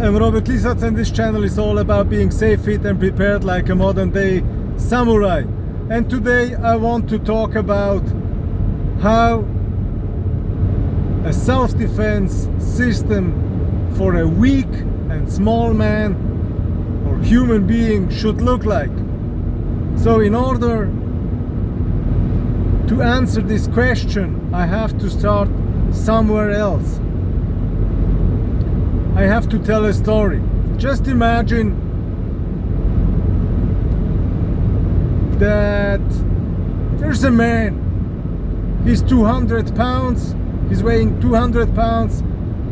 I'm Robert Lisatz, and this channel is all about being safe, fit and prepared like a modern day samurai. And today I want to talk about how a self-defense system for a weak and small man or human being should look like. So in order to answer this question, I have to start somewhere else. I have to tell a story. Just imagine that there's a man. He's 200 pounds. He's weighing 200 pounds.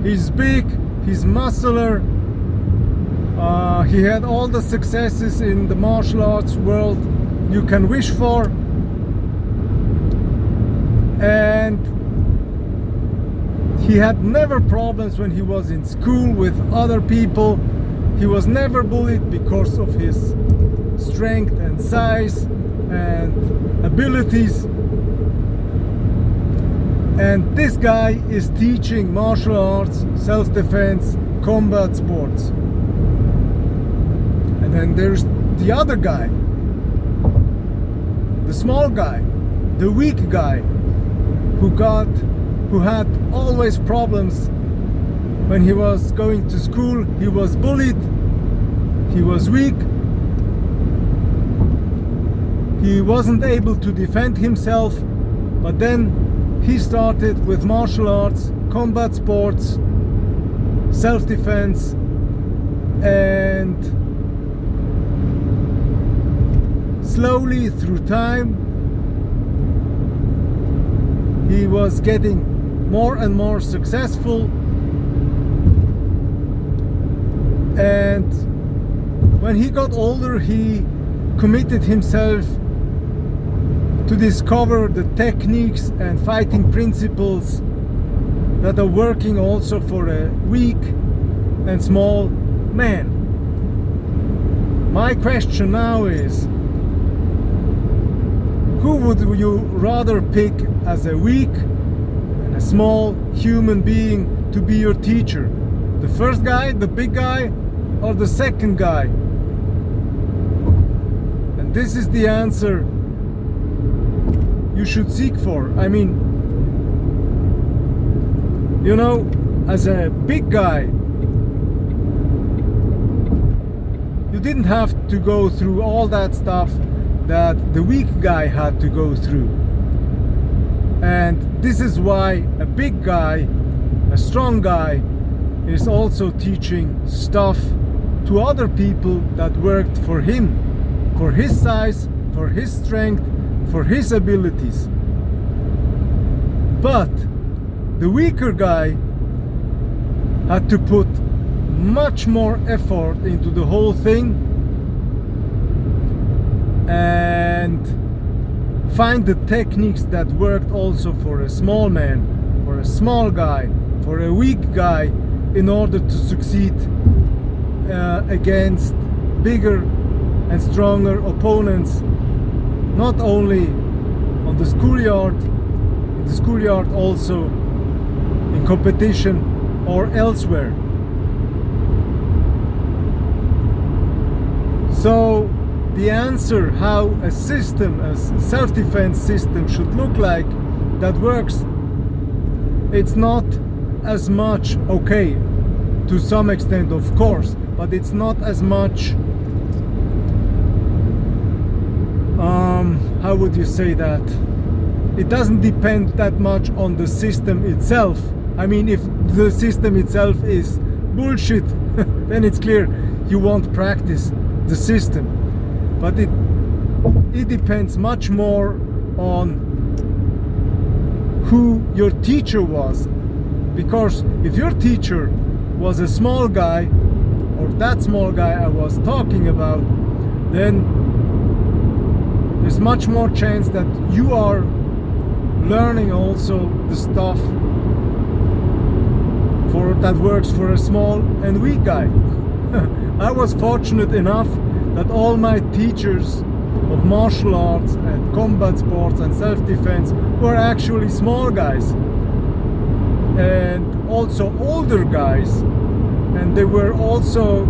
He's big. He's muscular. He had all the successes in the martial arts world you can wish for. And he had never problems when he was in school with other people. He was never bullied because of his strength and size and abilities. And this guy is teaching martial arts, self-defense, combat sports. And then there's the other guy, the small guy, the weak guy, who had always problems when he was going to school. He was bullied, he was weak, he wasn't able to defend himself, but then he started with martial arts, combat sports, self-defense, and slowly through time he was getting more and more successful, and when he got older he committed himself to discover the techniques and fighting principles that are working also for a weak and small man. My question now is, who would you rather pick as a weak and a small human being to be your teacher? The first guy, the big guy, or the second guy? And this is the answer you should seek for. I mean, you know, as a big guy, you didn't have to go through all that stuff that the weak guy had to go through. And this is why a big guy, a strong guy, is also teaching stuff to other people that worked for him, for his size, for his strength, for his abilities. But the weaker guy had to put much more effort into the whole thing and find the techniques that worked also for a small man, for a small guy, for a weak guy, in order to succeed against bigger and stronger opponents, not only on the schoolyard, in the schoolyard, also in competition or elsewhere. So the answer how a system, a self-defense system should look like that works, it's not as much, okay, to some extent of course, but it's not as much, how would you say that? It doesn't depend that much on the system itself. I mean, if the system itself is bullshit, then it's clear you won't practice the system. But it depends much more on who your teacher was. Because if your teacher was a small guy, or that small guy I was talking about, then there's much more chance that you are learning also the stuff that works for a small and weak guy. I was fortunate enough that all my teachers of martial arts and combat sports and self-defense were actually small guys, and also older guys and they were also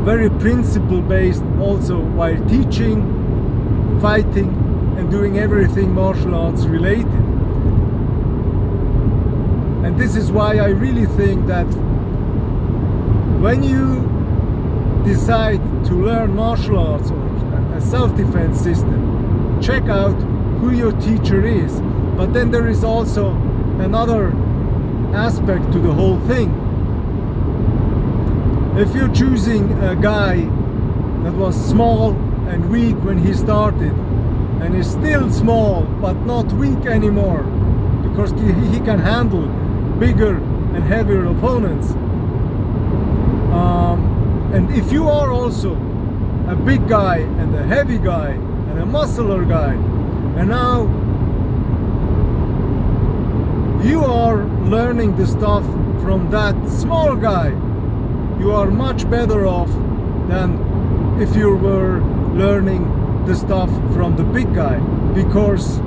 very principle based also while teaching, fighting and doing everything martial arts related. And this is why I really think that when you decide to learn martial arts or a self-defense system, check out who your teacher is. But then there is also another aspect to the whole thing. If you're choosing a guy that was small and weak when he started and is still small but not weak anymore because he can handle bigger and heavier opponents, and if you are also a big guy and a heavy guy and a muscular guy, and now you are learning the stuff from that small guy, you are much better off than if you were learning the stuff from the big guy, because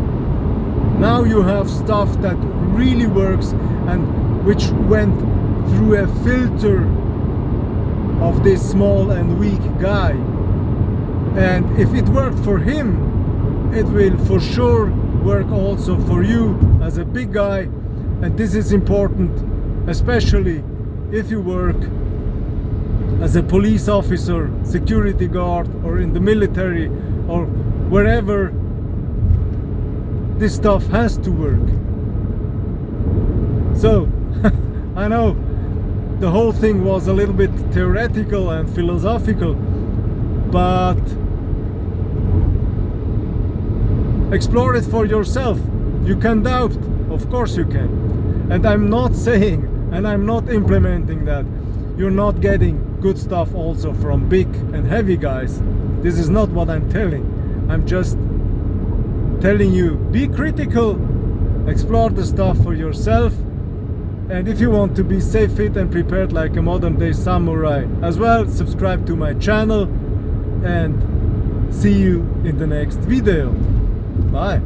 now you have stuff that really works and which went through a filter of this small and weak guy. And if it worked for him, it will for sure work also for you as a big guy. And this is important, especially if you work as a police officer, security guard, or in the military, or wherever this stuff has to work. So, I know the whole thing was a little bit theoretical and philosophical, but explore it for yourself. You can doubt, of course you can. And I'm not saying, and I'm not implementing that you're not getting good stuff also from big and heavy guys. This is not what I'm telling. I'm just telling you, be critical, explore the stuff for yourself, and if you want to be safe, fit and prepared like a modern day samurai as well, subscribe to my channel and see you in the next video. Bye.